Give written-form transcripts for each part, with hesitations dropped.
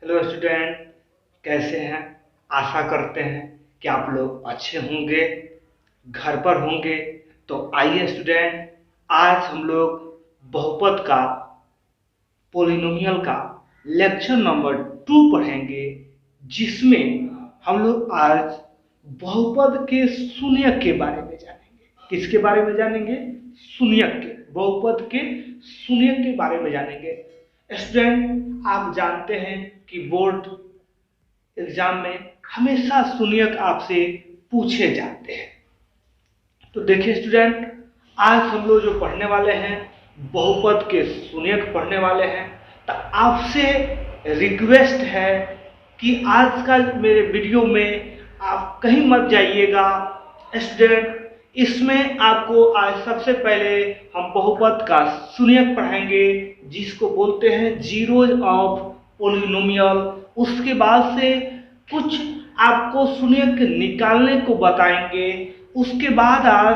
Hello student, कैसे हैं? आशा करते हैं कि आप लोग अच्छे होंगे, घर पर होंगे। तो आइए स्टूडेंट, आज हम लोग बहुपद का, पोलिनोमियल का लेक्चर नंबर 2 पढ़ेंगे, जिसमें हम लोग आज बहुपद के शून्यक के बारे में जानेंगे। किसके बारे में जानेंगे? शून्यक के, बहुपद के शून्यक के बारे में जानेंगे। स्टूडेंट, आप जानते हैं कि बोर्ड एग्जाम में हमेशा शून्यक आपसे पूछे जाते हैं। तो देखिए स्टूडेंट, आज हम लोग जो पढ़ने वाले हैं बहुपद के शून्यक पढ़ने वाले हैं। तो आपसे रिक्वेस्ट है कि आज का मेरे वीडियो में आप कहीं मत जाइएगा स्टूडेंट। इसमें आपको आज सबसे पहले हम बहुपद का शून्यक पढ़ाएंगे, जिसको बोलते हैं जीरोज ऑफ पोलिनोमियल। उसके बाद से कुछ आपको शून्यक निकालने को बताएंगे। उसके बाद आज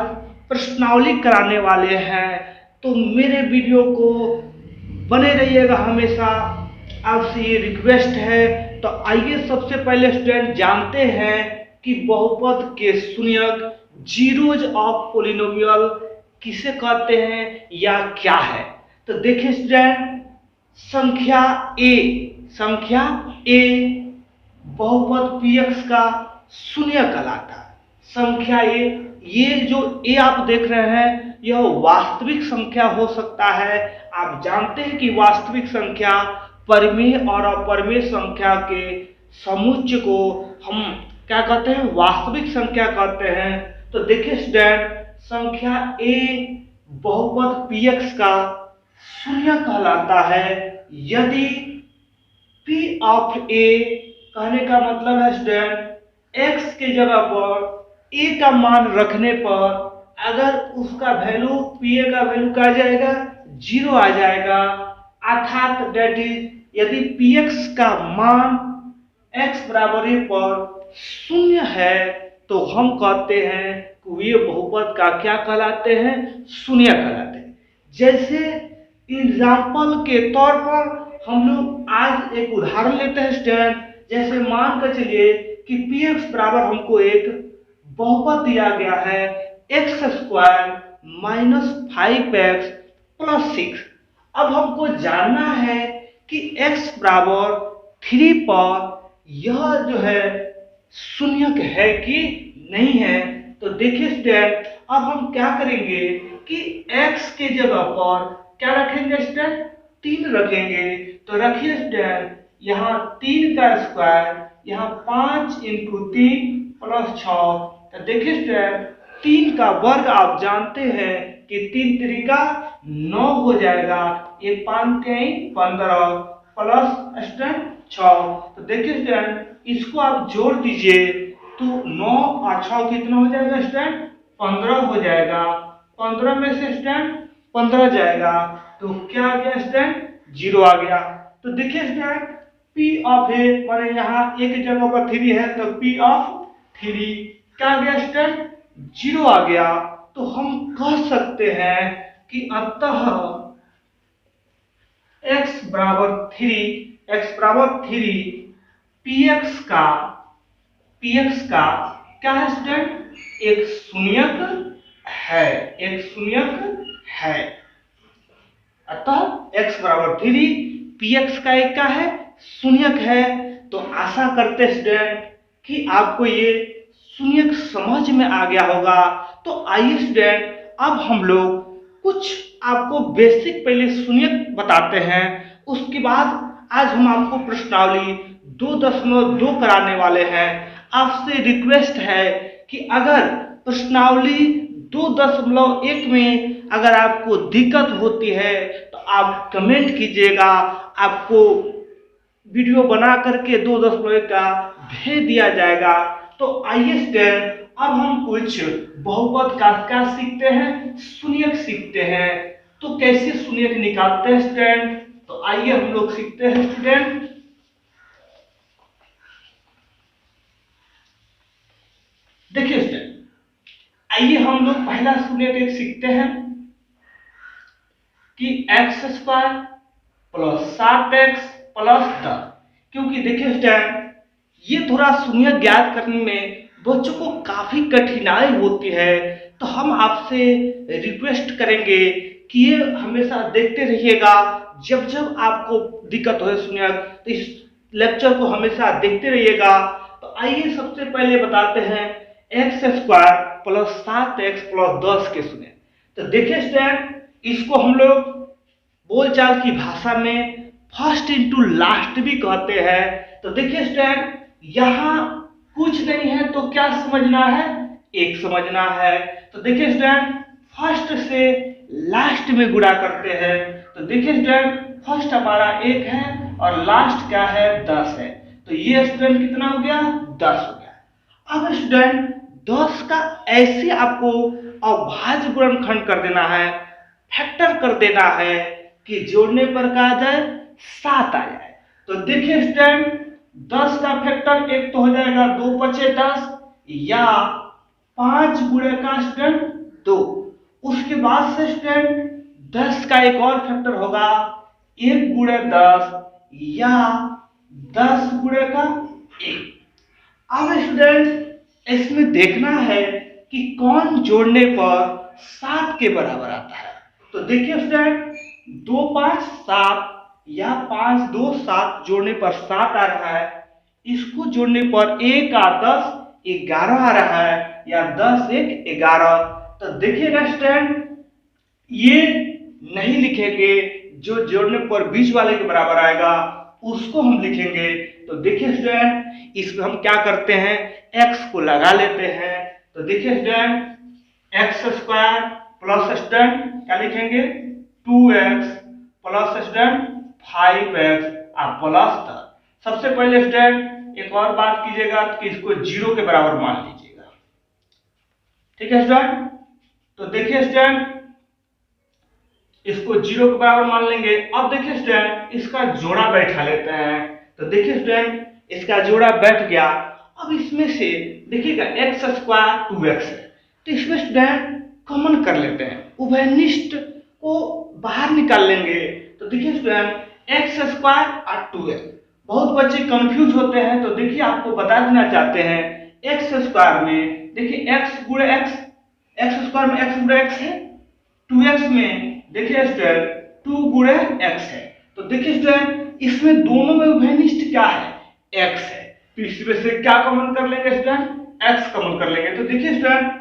प्रश्नावली कराने वाले हैं। तो मेरे वीडियो को बने रहिएगा हमेशा, आपसे ये रिक्वेस्ट है। तो आइए सबसे पहले स्टूडेंट जानते हैं कि बहुपद के शून्यक जीरोज ऑफ पोलिनोमियल किसे कहते हैं या क्या है। तो देखिए स्टूडेंट, संख्या ए बहुपद px का शून्य कहलाता है। संख्या ए, ये जो ए आप देख रहे हैं यह वास्तविक संख्या हो सकता है। आप जानते हैं कि वास्तविक संख्या परिमेय और अपरिमेय संख्या के समुच्चय को हम क्या कहते हैं? वास्तविक संख्या कहते हैं। तो देखिए स्टूडेंट, संख्या ए बहुपद px का शून्य कहलाता है यदि p ऑफ a, कहने का मतलब है स्टूडेंट x के जगह पर a का मान रखने पर अगर उसका वैल्यू pa का वैल्यू क्या आ जाएगा? 0 आ जाएगा। अर्थात दैट इज यदि px का मान x बराबर a पर शून्य है तो हम कहते हैं कि ये बहुपद का क्या कहलाते हैं? शून्य कहलाते हैं। जैसे एग्जाम्पल के तौर पर हम लोग आज एक उदाहरण लेते हैं स्टूडेंट। जैसे मान कर चलिए कि px बराबर हमको एक बहुपद दिया गया है x² माइनस 5x प्लस 6। अब हमको जानना है कि x बराबर 3 पर यह जो है शून्यक है कि नहीं है। तो देखिए स्टूडेंट, अब हम क्या करेंगे कि x के जगह पर क्या रखेंगे स्टूडेंट? 3 रखेंगे। तो रखिए स्टूडेंट, यहाँ 3 का स्क्वायर, यहाँ 5 इंटू 3 प्लस 6। तो देखिए स्टूडेंट, 3 का वर्ग आप जानते हैं कि 3 त्रिका 9 हो जाएगा। ये 5 3 15 प्लस स्टूडेंट 6। तो देखिए स्टूडेंट, इसको आप जोड़ दीजिए तो 9 और 6 कितना हो जाएगा स्टूडेंट? 15 हो जाएगा। 15 में से स्टूडेंट 15 जाएगा तो क्या आ गया स्टूडेंट? 0 आ गया। तो देखिए स्टूडेंट, p ऑफ a माने यहाँ a की जगह पर 3 है तो p ऑफ 3 क्या आ गया स्टूडेंट? 0 आ गया। तो हम कह सकते हैं कि अतः x बराबर 3 px का क्या है स्टूडेंट? एक शून्यक है। अतः x बराबर 3 px का एक क्या है? शून्यक है। तो आशा करते स्टूडेंट कि आपको ये शून्यक समझ में आ गया होगा। तो आइए स्टूडेंट, अब हम लोग कुछ आपको बेसिक पहले शून्यक बताते हैं। उसके बाद आज हम आपको प्रश्नावली 2.2 कराने वाले हैं। आपसे रिक्वेस्ट है कि अगर प्रश्नावली 2.1 में अगर आपको दिक्कत होती है तो आप कमेंट कीजिएगा। आपको वीडियो बना करके 2.1 का भेज दिया जाएगा। तो आइए स्टूडेंट, अब हम कुछ बहुपद का क्या सीखते हैं? शून्यक सीखते हैं। तो कैसे शून्यक निकालते हैं स्टूडेंट? तो आइए हम लोग सीखते हैं स्टूडेंट। देखिए स्टूडेंट, आइए हम लोग पहला शून्यक एक सीखते हैं कि x² प्लस 7x प्लस 10 क्योंकि देखिए स्टूडेंट, ये थोड़ा शून्य ज्ञात करने में बच्चों को काफी कठिनाई होती है। तो हम आपसे रिक्वेस्ट करेंगे कि ये हमेशा देखते रहिएगा। जब जब आपको दिक्कत हो शून्य, तो इस लेक्चर को हमेशा देखते रहिएगा। तो आइए सबसे पहले बताते हैं x square plus 7x plus 10 के शून्य। तो देखिए स्टूडेंट, इसको हम लोग बोलचाल की भाषा में फर्स्ट इंटू लास्ट भी कहते हैं। तो देखिए स्टूडेंट, यहाँ कुछ नहीं है तो क्या समझना है, एक समझना है। तो देखिए स्टूडेंट, फर्स्ट से लास्ट में गुणा करते हैं। तो देखिए स्टूडेंट, फर्स्ट हमारा 1 है और लास्ट क्या है, 10 है। तो ये स्टूडेंट कितना हो गया, 10 हो गया। अब स्टूडेंट 10 का ऐसे आपको अभाज्य गुणनखंड कर देना है, फैक्टर कर देना है कि जोड़ने पर क्या आ जाए, 7 आ जाए। तो देखिए स्टूडेंट, 10 का फैक्टर एक तो हो जाएगा 2 × 10 या 5 गुणे का स्टूडेंट 2। उसके बाद से स्टूडेंट 10 का एक और फैक्टर होगा 1 × 10 या 10 गुणे का 1। अब स्टूडेंट इसमें देखना है कि कौन जोड़ने पर 7 के बराबर आता है। तो देखिए स्टूडेंट, 2 5 7 या 5 2 7 जोड़ने पर 7 आ रहा है। इसको जोड़ने पर 1 8 10 11 आ रहा है, या 10 1 11। तो देखिएगा स्टूडेंट, ये नहीं लिखेंगे, जो जोड़ने पर बीच वाले के बराबर आएगा उसको हम लिखेंगे। तो देखिए स्टूडेंट, इसमें हम क्या करते हैं, x को लगा लेते हैं। तो देखिए student, x square plus student क्या लिखेंगे, 2x plus student 5x plus 10। सबसे पहले स्टूडेंट एक और बात कीजिएगा कि इसको 0 के बराबर मान लीजिएगा। ठीक है स्टूडेंट, तो देखिए स्टूडेंट, इसको 0 के बराबर मान लेंगे। अब देखिए स्टूडेंट, इसका जोड़ा बैठा लेते हैं। तो देखिए स्टूडेंट, इसका जोड़ा बैठ गया। अब इसमें से देखिएगा एक्स स्क्वायर 2x है, तो इसमें स्टूडेंट कॉमन कर लेते हैं, उभयनिष्ठ को बाहर निकाल लेंगे। तो देखिए स्टूडेंट, एक्स स्क्वायर और 2x, बहुत बच्चे कंफ्यूज होते हैं। तो देखिए आपको बता देना चाहते हैं, एक्स स्क्वायर में देखिए x गुणे x, एक्स स्क्वायर में x गुणे x है, 2x में देखिए स्टूडेंट 2 गुणे x है। तो देखिए स्टूडेंट, इसमें दोनों में उभयनिष्ठ क्या है, x है। तो इसमें से क्या कॉमन कर लेंगे स्टूडेंट, x कॉमन कर लेंगे। तो देखिए स्टूडेंट,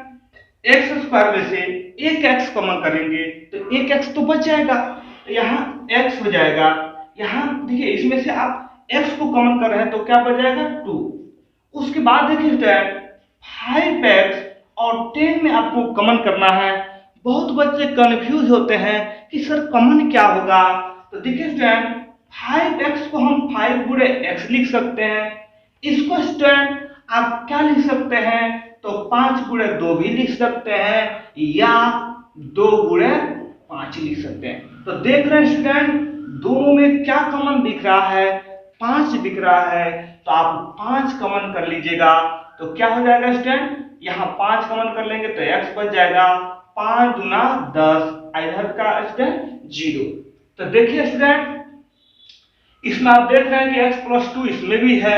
एक्स स्क्वायर में से एक x कॉमन करेंगे तो एक x तो बच जाएगा, तो यहाँ x हो जाएगा। यहाँ देखिए इसमें से आप x को कॉमन कर रहे हैं तो क्या बच जाएगा, 2। उसके बाद देखिए स्टूडेंट 5x और 10 में आपको कॉमन करना है। बहुत बच्चे कंफ्यूज होते हैं कि सर कॉमन क्या होगा। तो देखिए स्टूडेंट, 5x को हम 5 गुणे x लिख सकते हैं। इसको स्टूडेंट आप क्या लिख सकते हैं, तो 5 गुणे 2 भी लिख सकते हैं या 2 गुणे 5 लिख सकते हैं। तो देख रहे हैं स्टूडेंट, दोनों में क्या कॉमन दिख रहा है, 5 दिख रहा है। तो आप 5 कॉमन कर लीजिएगा। तो क्या हो जाएगा स्टूडेंट, यहाँ 5 कॉमन कर लेंगे तो x बच जाएगा, 5 दूना 10, इधर का स्टूडेंट 0। तो देखिए स्टूडेंट, इसमें आप देख रहे हैं कि x प्लस 2 इसमें भी है,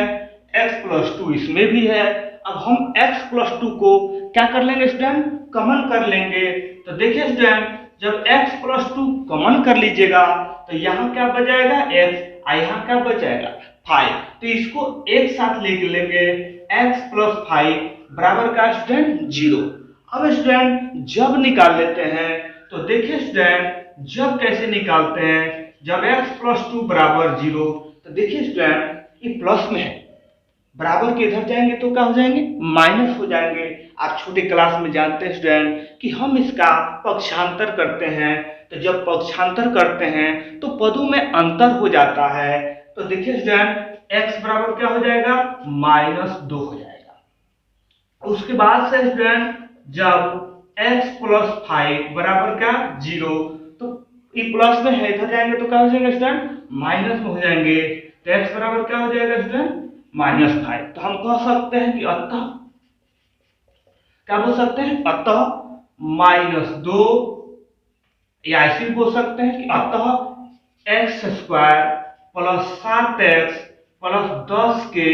x प्लस 2 इसमें भी है। अब हम x प्लस 2 को क्या कर लेंगे स्टूडेंट, कॉमन कर लेंगे। तो देखिए स्टूडेंट, जब x प्लस 2 कॉमन कर लीजिएगा तो यहाँ क्या बच जाएगा, x, यहाँ क्या बच जाएगा, 5। तो इसको एक साथ लिख लेंगे, x प्लस 5 बराबर का स्टूडेंट 0। अब स्टूडेंट जब निकाल लेते हैं, तो देखिए स्टूडेंट, जब कैसे निकालते हैं, जब x प्लस 2 बराबर 0, तो देखिए स्टूडेंट ये प्लस में है, बराबर के इधर जाएंगे तो क्या हो जाएंगे, माइनस हो जाएंगे। आप छोटे क्लास में जानते हैं स्टूडेंट कि हम इसका पक्षांतर करते हैं। तो जब पक्षांतर करते हैं तो पदों में अंतर हो जाता है। तो देखिए स्टूडेंट, x बराबर क्या हो जाएगा, -2 हो जाएगा। उसके बाद से स्टूडेंट, जब x प्लस 5 बराबर क्या, 0, तो ये प्लस में है, इधर जाएंगे तो क्या हो जाएगा स्टूडेंट, माइनस में हो जाएंगे। तो x बराबर क्या हो जाएगा स्टूडेंट, -5। तो हम कह सकते हैं कि अतः क्या बोल सकते हैं, अतः -2, या ऐसे भी बोल सकते हैं कि अतः x square plus 7x plus 10 के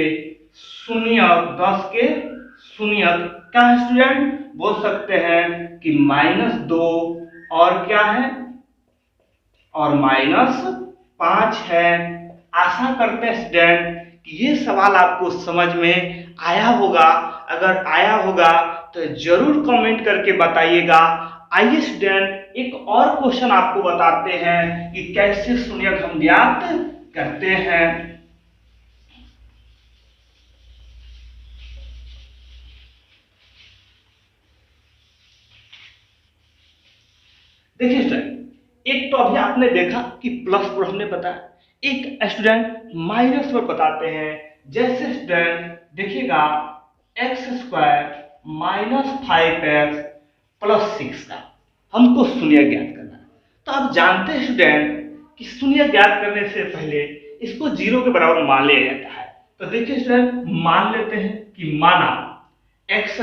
शून्यक, 10 के शून्यक क्या है स्टूडेंट, बोल सकते हैं कि -2 और क्या है, और -5 है। आशा करते हैं स्टूडेंट कि ये सवाल आपको समझ में आया होगा। अगर आया होगा तो जरूर कमेंट करके बताइएगा। आइए स्टूडेंट एक और क्वेश्चन आपको बताते हैं कि कैसे शून्यक हम ज्ञात करते हैं। देखिए स्टूडेंट, एक तो अभी आपने देखा कि प्लस पर हमने बताया, एक स्टूडेंट माइनस पर बताते हैं। जैसे स्टूडेंट देखिएगा x² -5x + 6 का हमको शून्य ज्ञात करना है। तो आप जानते हैं स्टूडेंट कि शून्य ज्ञात करने से पहले इसको 0 के बराबर मान लिया जाता है। तो देखिए स्टूडेंट, मान लेते हैं कि माना x²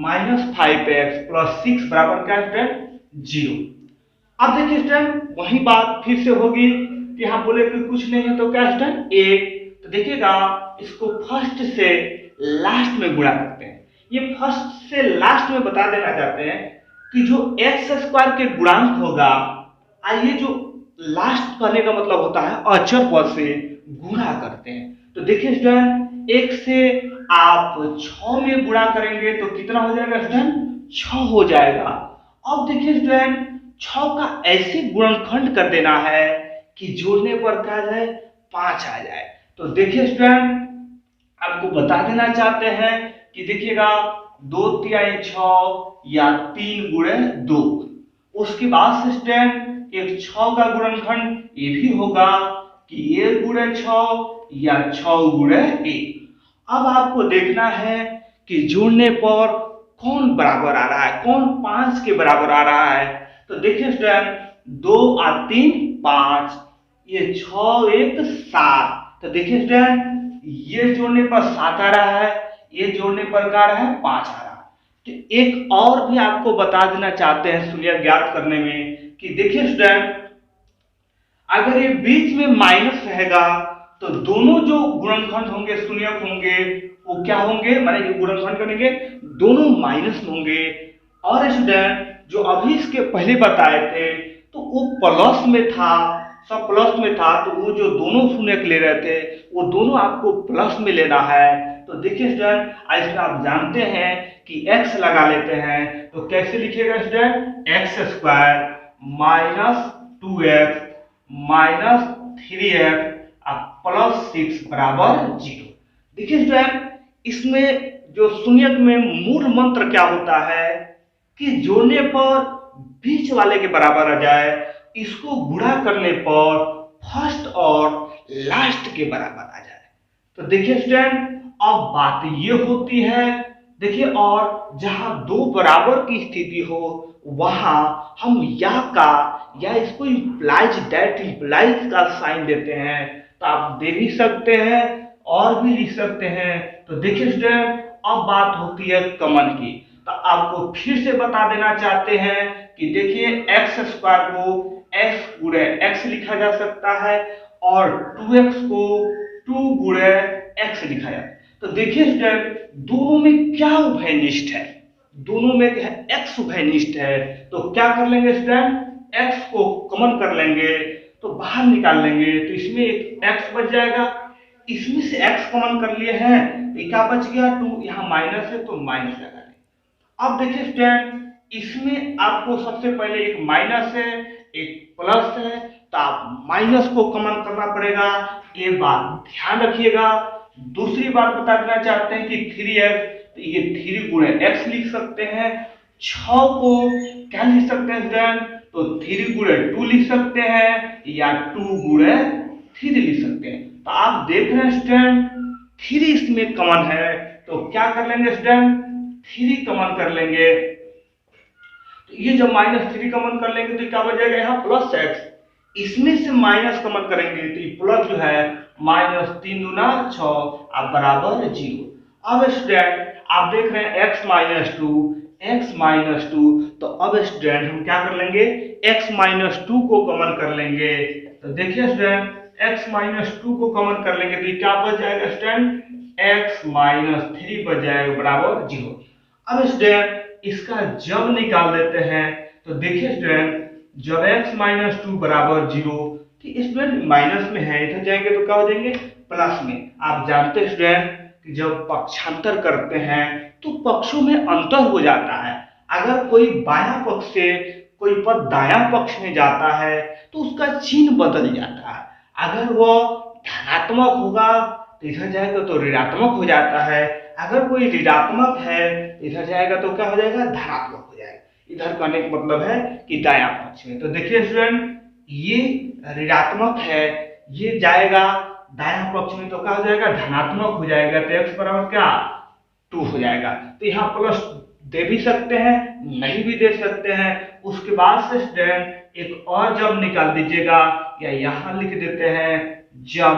-5x + 6 बराबर क्या है स्टूडेंट, 0। अब देखिए स्टूडेंट वही बात फिर से होगी कि यहाँ बोले कि कुछ नहीं है तो क्या स्टूडेंट 1। तो देखिएगा इसको फर्स्ट से लास्ट में गुणा करते हैं। ये फर्स्ट से लास्ट में बता देना चाहते हैं कि जो x² के गुणांक होगा, आइए जो लास्ट करने का मतलब होता है अचर पद से गुणा करते हैं। तो देखिए स्टूडेंट 1 से आप 6 में गुणा करेंगे तो कितना हो जाएगा स्टूडेंट, 6 हो जाएगा। अब देखिए स्टूडेंट 6 का ऐसे गुणनखंड कर देना है कि जोड़ने पर क्या आ जाए, 5 आ जाए। तो देखिए स्टूडेंट आपको बता देना चाहते हैं कि देखिएगा 2 तिहाई 6 या 3 गुणे 2। उसके बाद से स्टूडेंट एक 6 का गुणनखंड ये भी होगा कि 1 गुणे 6 या 6 गुणे 1। अब आपको देखना है कि जोड़ने पर कौन बराबर आ रहा है, कौन 5 के बराबर आ रहा है। तो देखिए स्टूडेंट 2 और 3 5, ये 6 1 7। तो देखिए स्टूडेंट ये जोड़ने पर 7 आ रहा है, ये जोड़ने पर क्या आ रहा है, 5 आ रहा है। तो एक और भी आपको बता देना चाहते हैं शून्य ज्ञात करने में कि देखिए स्टूडेंट अगर ये बीच में माइनस रहेगा तो दोनों जो गुणनखंड होंगे शून्यक होंगे वो क्या होंगे, माने गुणनखंड करेंगे दोनों माइनस होंगे। और स्टूडेंट जो अभी इसके पहले बताए थे तो वो प्लस में था, सब प्लस में था, तो वो जो दोनों शून्यक ले रहे थे वो दोनों आपको प्लस में लेना है। तो देखिए स्टूडेंट इसमें आप जानते हैं कि x लगा लेते हैं। तो कैसे लिखिएगा स्टूडेंट, x² -2x -3x + 6 बराबर 0। देखिए स्टूडेंट इसमें जो शून्यक में मूल मंत्र क्या होता है कि जोड़ने पर बीच वाले के बराबर आ जाए, इसको गुणा करने पर फर्स्ट और लास्ट के बराबर आ जाए। तो देखिए स्टूडेंट अब बात ये होती है, देखिए और जहां दो बराबर की स्थिति हो वहां हम या इसको इम्प्लाइज दैट इम्प्लाइज का साइन देते हैं। तो आप दे भी सकते हैं और भी लिख सकते हैं। तो देखिए स्टूडेंट अब बात होती है कमन की। तो आपको फिर से बता देना चाहते हैं कि देखिए x² को x गुणे x लिखा जा सकता है और 2x को 2 गुणे x लिखा जाता है। तो देखिए स्टूडेंट दोनों में क्या उभयनिष्ठ है, दोनों में x उभयनिष्ठ है। तो क्या कर लेंगे स्टूडेंट, x को कॉमन कर लेंगे तो बाहर निकाल लेंगे, तो इसमें एक x बच जाएगा, इसमें से x कॉमन कर लिए हैं तो क्या बच गया 2, यहाँ माइनस है तो माइनस लगा लेंगे। अब देखिए स्टूडेंट इसमें आपको सबसे पहले एक माइनस है एक प्लस है, तो आप माइनस को कॉमन करना पड़ेगा, ये बात ध्यान रखिएगा। दूसरी बात बता देना चाहते हैं कि 3x, तो ये 3 गुणे x लिख सकते हैं। 6 को क्या लिख सकते हैं स्टूडेंट, तो 3 गुणे 2 लिख सकते हैं या 2 गुणे 3 लिख सकते हैं। तो आप देख रहे हैं स्टूडेंट 3 इसमें कॉमन है, तो क्या कर लेंगे स्टूडेंट 3 कॉमन कर लेंगे। तो ये जब -3 कॉमन कर लेंगे तो क्या बच जाएगा, यहाँ प्लस x, इसमें से माइनस कॉमन करेंगे तो ये प्लस जो है -3 दूना 6 अब बराबर 0। अब स्टूडेंट आप देख रहे हैं x -2, तो अब स्टूडेंट हम क्या कर लेंगे x -2 को कॉमन कर लेंगे। तो देखिए स्टूडेंट x माइनस टू को कॉमन कर लेंगे तो ये क्या बच जाएगा स्टूडेंट, x माइनस थ्री बच जाएगा बराबर 0। अब स्टूडेंट इसका जब निकाल देते हैं तो देखिए स्टूडेंट जब x माइनस टू बराबर 0, तो स्टूडेंट माइनस में है, इधर जाएंगे तो क्या हो जाएंगे प्लस में। आप जानते हैं स्टूडेंट कि जब पक्षांतर करते हैं तो पक्षों में अंतर हो जाता है। अगर कोई बायां पक्ष से कोई पद दायां पक्ष में जाता है तो उसका चिन्ह बदल जाता है। अगर वह धनात्मक होगा तो इधर जाएगा तो ऋणात्मक हो जाता है, अगर कोई ऋणात्मक है इधर जाएगा तो क्या हो जाएगा धनात्मक हो जाएगा। इधर करने का मतलब है कि दायां पक्ष में। तो देखिए स्टूडेंट ये ऋणात्मक है, ये जाएगा दायां पक्ष में तो क्या हो जाएगा धनात्मक हो जाएगा, तो x बराबर क्या 2 हो जाएगा। तो यहाँ प्लस दे भी सकते हैं नहीं भी दे सकते हैं। उसके बाद से स्टूडेंट एक और जब निकाल दीजिएगा या यहाँ लिख देते हैं जब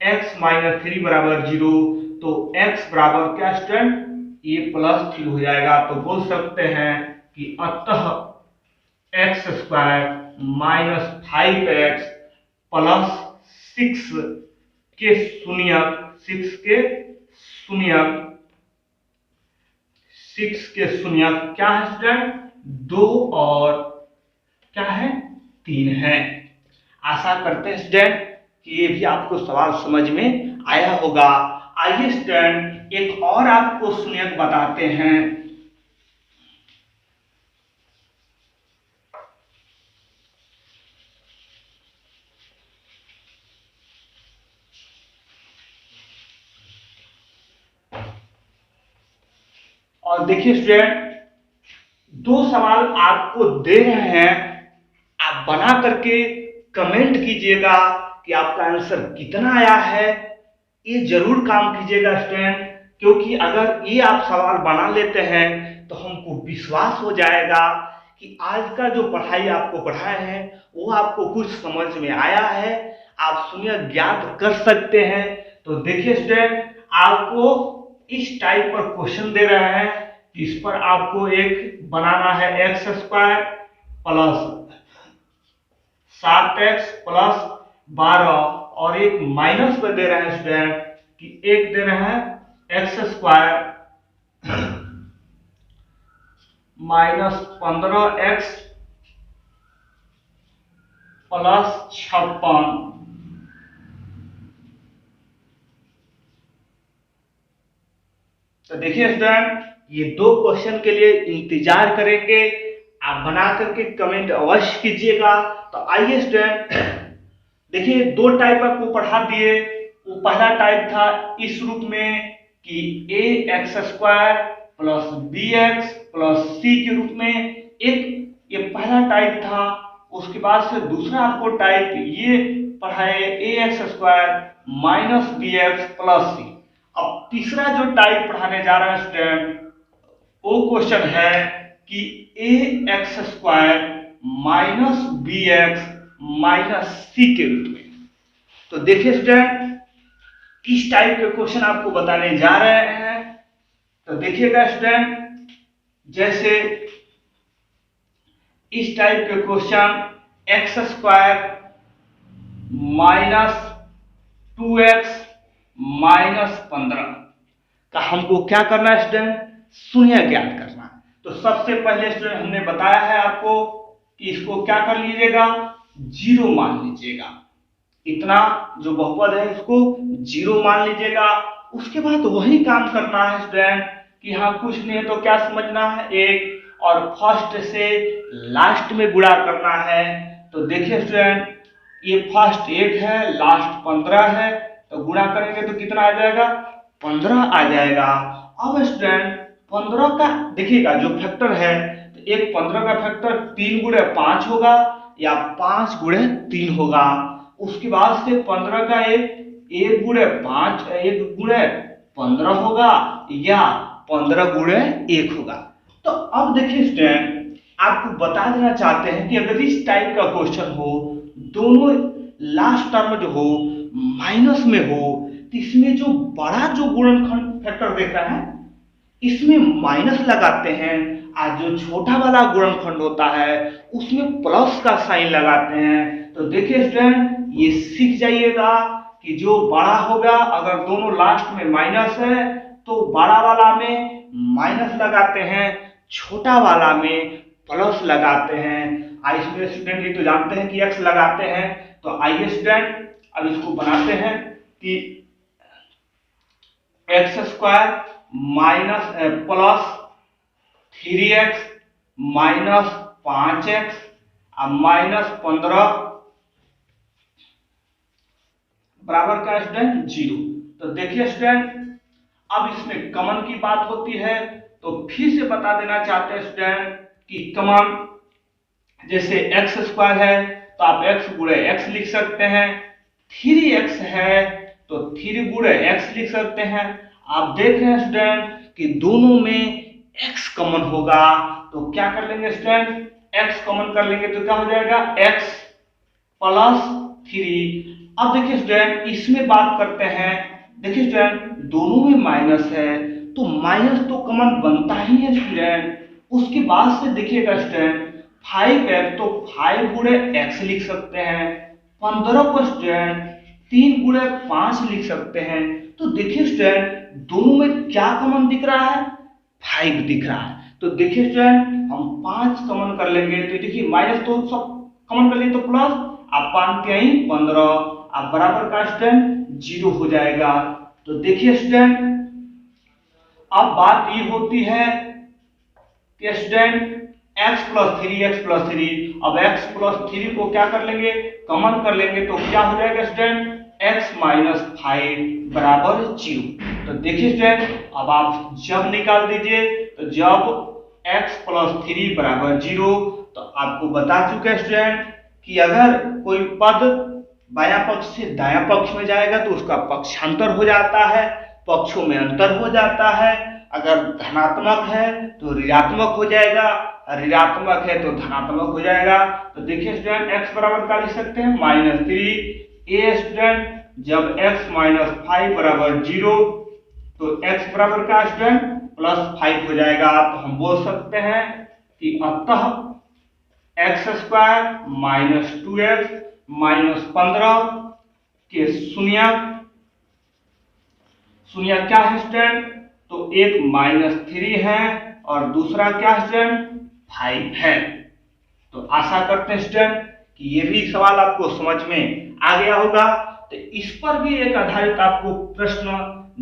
x माइनस थ्री बराबर 0 तो x बराबर क्या स्टूडेंट ये प्लस 3 हो जाएगा। तो बोल सकते हैं कि अतः x square minus 5x plus 6 के शून्यक 6 के शून्यक क्या है स्टूडेंट 2 और क्या है 3 है। आशा करते हैं स्टूडेंट कि ये भी आपको सवाल समझ में आया होगा। आइए स्टूडेंट एक और आपको शून्यक बताते हैं। और देखिए स्टूडेंट दो सवाल आपको दे रहे हैं, आप बना करके कमेंट कीजिएगा कि आपका आंसर कितना आया है। ये जरूर काम कीजिएगा स्टूडेंट, क्योंकि अगर ये आप सवाल बना लेते हैं तो हमको विश्वास हो जाएगा कि आज का जो पढ़ाई आपको पढ़ाए हैं वो आपको कुछ समझ में आया है, आप शून्य ज्ञात कर सकते हैं। तो देखिए स्टूडेंट आपको इस टाइप पर क्वेश्चन दे रहे हैं, इस पर आपको एक बनाना है x square plus 7x plus 12 और एक माइनस पर दे रहे हैं स्टूडेंट कि एक दे रहे हैं x square minus 15x plus 56। तो देखिए स्टूडेंट ये दो क्वेश्चन के लिए इंतजार करेंगे, आप बना करके कमेंट अवश्य कीजिएगा। तो आइए स्टूडेंट देखिए दो टाइप आपको पढ़ा दिए। वो पहला टाइप था इस रूप में कि a x square plus b x plus c के रूप में, एक ये पहला टाइप था। उसके बाद से दूसरा आपको टाइप ये पढ़ाए a x square minus b x plus c. अब तीसरा जो टाइप पढ़ाने जा रहा है स्टूडेंट वो क्वेश्चन है कि a x square minus b x minus c के रूप में। तो देखिए स्टूडेंट किस टाइप के क्वेश्चन आपको बताने जा रहे हैं। तो देखिएगा स्टूडेंट जैसे इस टाइप के question x square minus 2x minus 15 का हमको क्या करना है स्टूडेंट शून्य ज्ञात करना है। तो सबसे पहले स्टूडेंट हमने बताया है आपको कि इसको क्या कर लीजिएगा 0 मान लीजिएगा, इतना जो बहुपद है इसको 0 मान लीजिएगा। उसके बाद वही काम करना है स्टूडेंट कि हाँ कुछ नहीं है तो क्या समझना है एक, और फर्स्ट से लास्ट में गुणा करना है। तो देखिए स्टूडेंट ये फर्स्ट 1 है लास्ट 15 है, तो गुणा करेंगे तो कितना आ जाएगा 15 आ जाएगा। अब स्टूडेंट 15 का देखिएगा जो फैक्टर है तो एक 15 का फैक्टर 3 गुणे 5 होगा या 5 गुणे 3 होगा। उसके बाद से 15 का एक गुणे 5 1 गुणे 15 होगा या 15 गुणे 1 होगा। तो अब देखिए स्टूडेंट आपको बता देना चाहते हैं कि अगर इस टाइप का क्वेश्चन हो दोनों लास्ट टर्म जो हो माइनस में हो तो इसमें जो बड़ा जो गुणनखंड फैक्टर देख रहा है इसमें माइनस लगाते हैं, और जो छोटा वाला गुणनखंड होता है उसमें प्लस का साइन लगाते हैं। तो देखिए स्टूडेंट ये सीख जाइएगा कि जो बड़ा होगा, अगर दोनों लास्ट में माइनस है तो बड़ा वाला में माइनस लगाते हैं, छोटा वाला में प्लस लगाते हैं। आई स्टूडेंट ये तो जानते हैं कि x लगाते हैं, तो आइए स्टूडेंट अब इसको बनाते हैं कि x square minus plus 3x minus 5x minus 15 बराबर का स्टूडेंट 0। तो देखिए स्टूडेंट अब इसमें कॉमन की बात होती है, तो फिर से बता देना चाहते हैं स्टूडेंट कि कॉमन जैसे एक्स स्क्वायर है तो आप x गुणे x लिख सकते हैं, 3x है तो 3 गुणे x लिख सकते हैं। आप देख रहे हैं स्टूडेंट कि दोनों में x कॉमन होगा, तो क्या कर लेंगे स्टूडेंट, x कॉमन कर लेंगे तो क्या हो जाएगा x प्लस 3। अब देखिए स्टूडेंट इसमें बात करते हैं, देखिए स्टूडेंट दोनों में माइनस है तो माइनस तो कॉमन बनता ही है स्टूडेंट। उसके बाद से देखिएगा स्टूडेंट 5x तो 5 गुणे x लिख सकते हैं, 15 को स्टूडेंट 3 गुणे 5 लिख सकते हैं। तो देखिए स्टूडेंट दोनों में क्या कॉमन दिख रहा है, 5 दिख रहा है। तो देखिए स्टूडेंट हम 5 कॉमन कर लेंगे, तो देखिए माइनस तो सब कॉमन कर लिए तो प्लस, आप 5 के 15 आप बराबर का स्टूडेंट 0 हो जाएगा। तो देखिए स्टूडेंट अब बात ये होती है कि स्टूडेंट x प्लस 3 अब x प्लस 3 को क्या कर लेंगे, कॉमन कर लेंगे, तो क्या हो जाएगा स्टूडेंट x माइनस 5 बराबर 0। तो देखिए स्टूडेंट अब आप जब निकाल दीजिए, तो जब x प्लस 3 बराबर 0, तो आपको बता चुके हैं स्टूडेंट कि अगर कोई पद बायां पक्ष से दायां पक्ष में जाएगा तो उसका पक्षांतर हो जाता है, पक्षों में अंतर हो जाता है। अगर धनात्मक है तो ऋणात्मक हो जाएगा, ऋणात्मक है तो धनात्मक हो जाएगा। तो देखिए स्टूडेंट x बराबर क्या लिख सकते हैं -3। ए स्टूडेंट जब x माइनस 5 बराबर 0 तो x बराबर का स्टूडेंट +5 हो जाएगा। तो हम बोल सकते हैं कि अतः x square minus 2x minus 15 के शून्य क्या है स्टूडेंट, तो एक -3 है और दूसरा क्या स्टूडेंट 5 है। तो आशा करते हैं स्टूडेंट कि ये भी सवाल आपको समझ में आ गया होगा। तो इस पर भी एक आधारित आपको प्रश्न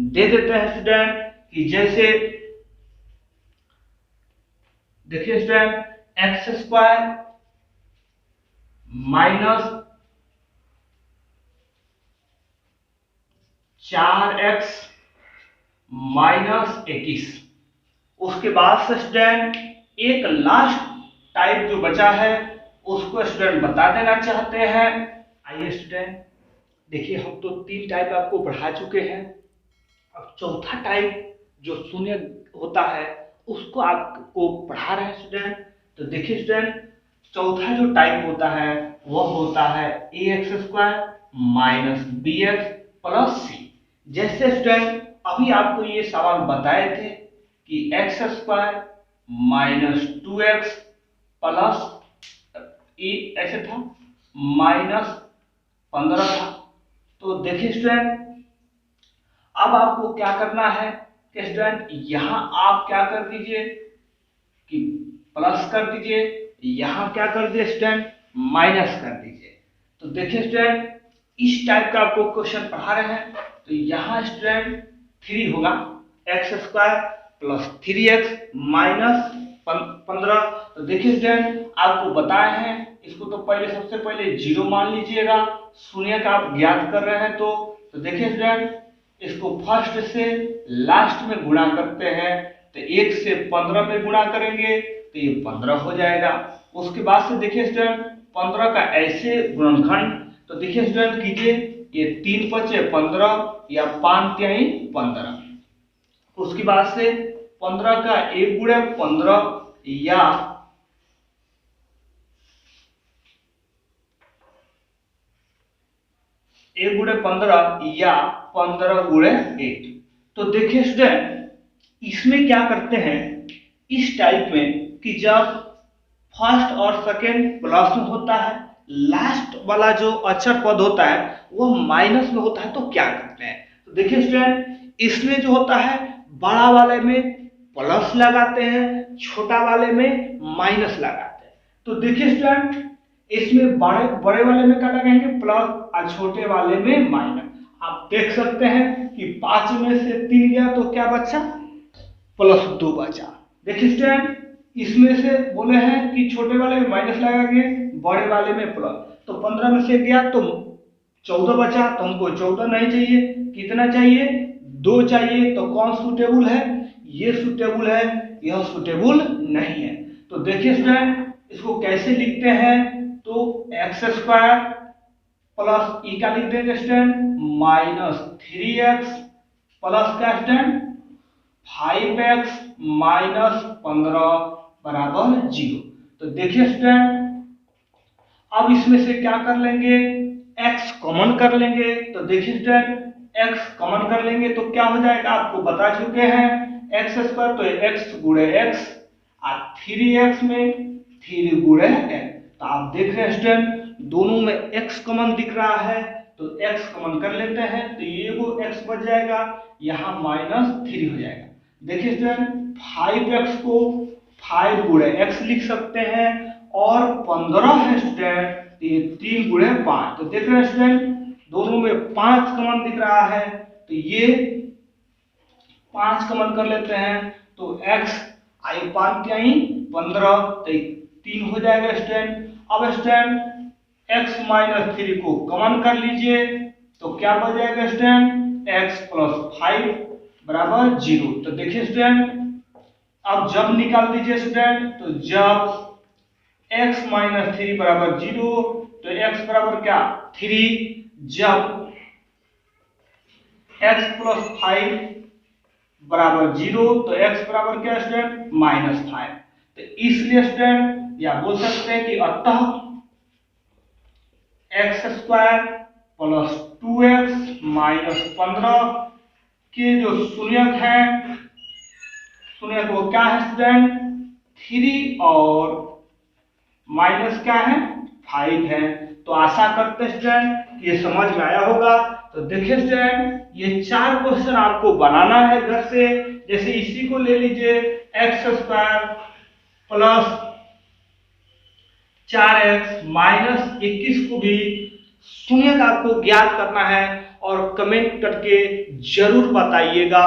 दे देते हैं स्टूडेंट कि जैसे देखिए student x square minus 4x minus 21। उसके बाद से स्टूडेंट एक लास्ट टाइप जो बचा है उसको स्टूडेंट बता देना चाहते हैं। आइए स्टूडेंट देखिए हम तो 3 टाइप आपको पढ़ा चुके हैं, अब चौथा टाइप जो शून्य होता है उसको आपको पढ़ा रहे हैं स्टूडेंट। तो देखिए स्टूडेंट चौथा जो टाइप होता है वह होता है ax² minus bx plus c। जैसे स्टूडेंट अभी आपको ये सवाल बताए थे कि x² माइनस 2x प्लस ए ऐसे था -15 था। तो देखिए स्टूडेंट अब आपको क्या करना है कि स्टूडेंट यहां आप क्या कर दीजिए कि प्लस कर दीजिए, यहां क्या कर दीजिए स्टूडेंट माइनस कर दीजिए। तो देखिए स्टूडेंट इस टाइप का आपको क्वेश्चन पढ़ा रहे हैं, तो यहाँ स्टूडेंट 3 होगा x² प्लस 3x माइनस 15। तो देखिए स्टूडेंट आपको बताए हैं, इसको तो पहले सबसे पहले 0 मान लीजिएगा, शून्य का आप ज्ञात कर रहे हैं। तो देखिए स्टूडेंट इसको फर्स्ट से लास्ट में गुणा करते हैं, तो 1 से 15 में गुणा करेंगे तो ये 15 हो जाएगा। उसके बाद से देखिए स्टूडेंट 15 का ऐसे गुणनखंड, तो देखिए स्टूडेंट कीजिए, ये 3 5 15 या 5 3 15। उसके बाद से 15 का 1 गुणे 15 या 1 गुणे 15 या 15 गुणे 1। तो देखिए स्टूडेंट इसमें क्या करते हैं इस टाइप में कि जब फर्स्ट और सेकेंड प्लस में होता है लास्ट वाला जो अचर पद होता है वह माइनस में होता है तो क्या करते हैं। तो देखिए स्टूडेंट, इसमें जो होता है बड़ा वाले में प्लस लगाते हैं, छोटा वाले में माइनस लगाते हैं। तो देखिए स्टूडेंट, इसमें बड़े बड़े वाले में क्या लगाएंगे प्लस और छोटे वाले में माइनस। आप देख सकते हैं कि 5 में से 3 गया तो क्या बचा, +2 बचा। देखिए स्टूडेंट, इसमें से बोले हैं कि छोटे वाले में माइनस लगाएंगे, बड़े वाले में प्लस, तो 15 में से गया तो 14 बचा। तो हमको 14 नहीं चाहिए, कितना चाहिए, 2 चाहिए। तो कौन सूटेबल है, ये सूटेबल है, यह सूटेबल नहीं है। तो देखिए स्टूडेंट, इसको कैसे लिखते हैं, तो x² प्लस ई का लिख देंगे स्टूडेंट -3x प्लस का स्टूडेंट 5x माइनस 15 बराबर 0। तो देखिए स्टूडेंट, अब इसमें से क्या कर लेंगे, x कॉमन कर लेंगे। तो देखिए स्टूडेंट, x कॉमन कर लेंगे तो क्या हो जाएगा, आपको बता चुके हैं x² तो x गुणे x और 3x में 3 गुणे x। तो आप देख रहे हैं स्टूडेंट, दोनों में x कॉमन दिख रहा है तो x कॉमन कर लेते हैं। तो ये वो x बच जाएगा, यहाँ -3 हो जाएगा। देखिए स्टूडेंट, 5x को 5 गुणे x लिख सकते हैं और 15 है स्टूडेंट, तो ये 3 गुणे 5। तो देख रहे हैं स्टूडेंट, दोनों में 5 कॉमन दिख रहा है तो ये 5 कॉमन कर लेते हैं। तो x आई 5 आई 15 तो 3 हो जाएगा स्टूडेंट। अब स्टूडेंट x -3 को कॉमन कर लीजिए तो क्या बच जाएगा स्टूडेंट, x + 5 बराबर 0। तो देखिए स्टूडेंट, अब जब निकाल दीजिए स्टूडेंट, तो जब x -3 बराबर 0 तो x बराबर क्या 3, जब x + 5 बराबर 0 तो x बराबर क्या स्टूडेंट -5। तो इसलिए स्टूडेंट या बोल सकते हैं कि अतः x² + 2x - 15 के जो शून्यक है, शून्यक वो क्या है स्टूडेंट 3 और माइनस क्या है 5 है। तो आशा करते स्टूडेंट ये समझ में आया होगा। तो देखिए स्टूडेंट, ये 4 क्वेश्चन आपको बनाना है घर से। जैसे इसी को ले लीजिए, x² + 4x - 21 को भी शून्यक आपको ज्ञात करना है और कमेंट करके जरूर बताइएगा।